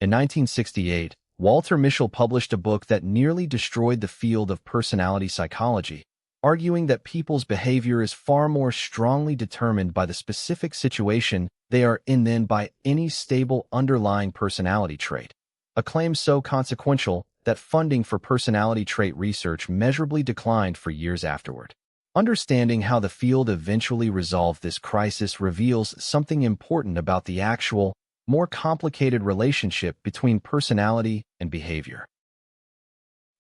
In 1968, Walter Mischel published a book that nearly destroyed the field of personality psychology, arguing that people's behavior is far more strongly determined by the specific situation they are in than by any stable underlying personality trait, a claim so consequential that funding for personality trait research measurably declined for years afterward. Understanding how the field eventually resolved this crisis reveals something important about the actual, more complicated relationship between personality and behavior.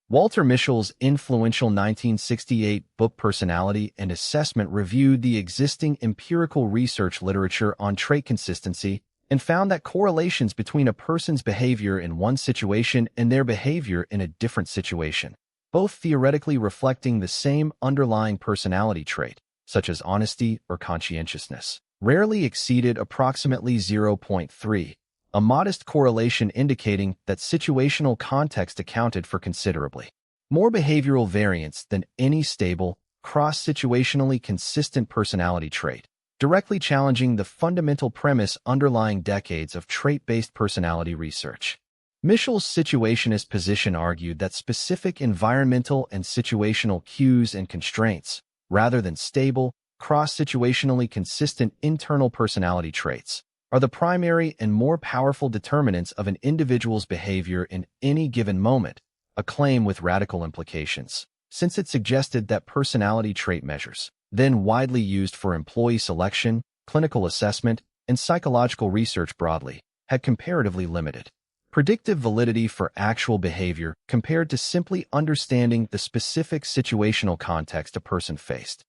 Walter Mischel's influential 1968 book Personality and Assessment reviewed the existing empirical research literature on trait consistency and found that correlations between a person's behavior in one situation and their behavior in a different situation, both theoretically reflecting the same underlying personality trait, such as honesty or conscientiousness, rarely exceeded approximately 0.3, a modest correlation indicating that situational context accounted for considerably more behavioral variance than any stable, cross-situationally consistent personality trait, directly challenging the fundamental premise underlying decades of trait-based personality research. Mischel's situationist position argued that specific environmental and situational cues and constraints, rather than stable, cross-situationally consistent internal personality traits, are the primary and more powerful determinants of an individual's behavior in any given moment, a claim with radical implications, since it suggested that personality trait measures, then widely used for employee selection, clinical assessment, and psychological research broadly, had comparatively limited predictive validity for actual behavior compared to simply understanding the specific situational context a person faced.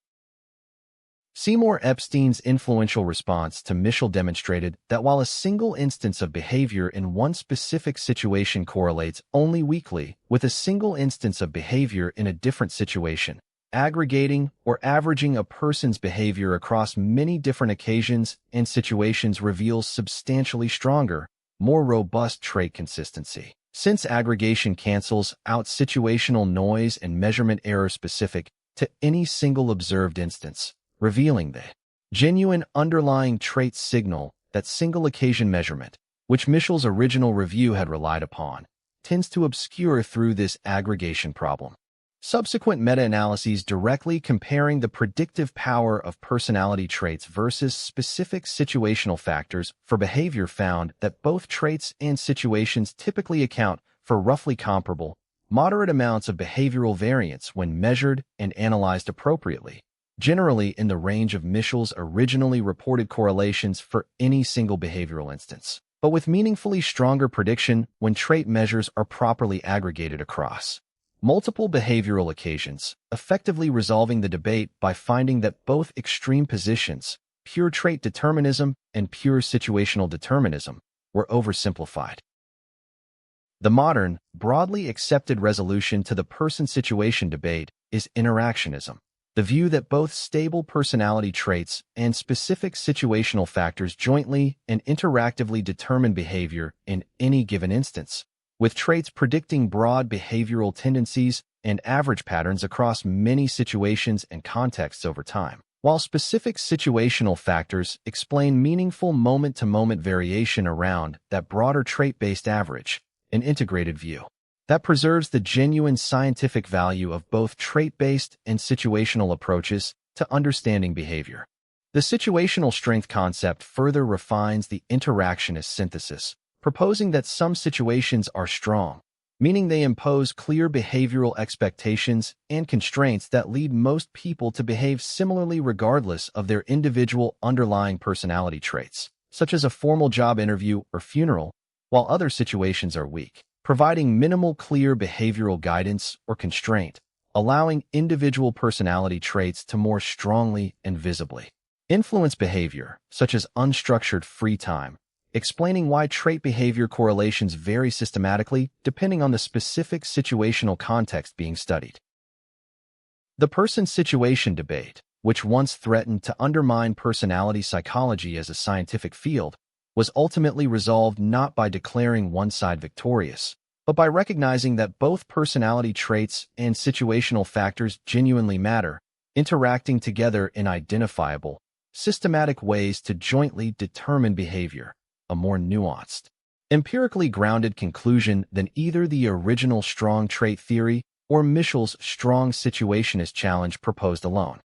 Seymour Epstein's influential response to Mischel demonstrated that while a single instance of behavior in one specific situation correlates only weakly with a single instance of behavior in a different situation, aggregating or averaging a person's behavior across many different occasions and situations reveals substantially stronger, more robust trait consistency. Since aggregation cancels out situational noise and measurement error specific to any single observed instance, revealing the genuine underlying trait signal that single occasion measurement, which Mischel's original review had relied upon, tends to obscure through this aggregation problem. Subsequent meta-analyses directly comparing the predictive power of personality traits versus specific situational factors for behavior found that both traits and situations typically account for roughly comparable, moderate amounts of behavioral variance when measured and analyzed appropriately, generally in the range of Mischel's originally reported correlations for any single behavioral instance, but with meaningfully stronger prediction when trait measures are properly aggregated across multiple behavioral occasions, effectively resolving the debate by finding that both extreme positions, pure trait determinism and pure situational determinism, were oversimplified. The modern, broadly accepted resolution to the person-situation debate is interactionism, the view that both stable personality traits and specific situational factors jointly and interactively determine behavior in any given instance, with traits predicting broad behavioral tendencies and average patterns across many situations and contexts over time, while specific situational factors explain meaningful moment-to-moment variation around that broader trait-based average, an integrated view that preserves the genuine scientific value of both trait-based and situational approaches to understanding behavior. The situational strength concept further refines the interactionist synthesis, proposing that some situations are strong, meaning they impose clear behavioral expectations and constraints that lead most people to behave similarly regardless of their individual underlying personality traits, such as a formal job interview or funeral, while other situations are weak, providing minimal clear behavioral guidance or constraint, allowing individual personality traits to more strongly and visibly influence behavior, such as unstructured free time, explaining why trait behavior correlations vary systematically depending on the specific situational context being studied. The person-situation debate, which once threatened to undermine personality psychology as a scientific field, was ultimately resolved not by declaring one side victorious, but by recognizing that both personality traits and situational factors genuinely matter, interacting together in identifiable, systematic ways to jointly determine behavior, a more nuanced empirically grounded conclusion than either the original strong trait theory or Mischel's strong situationist challenge proposed alone.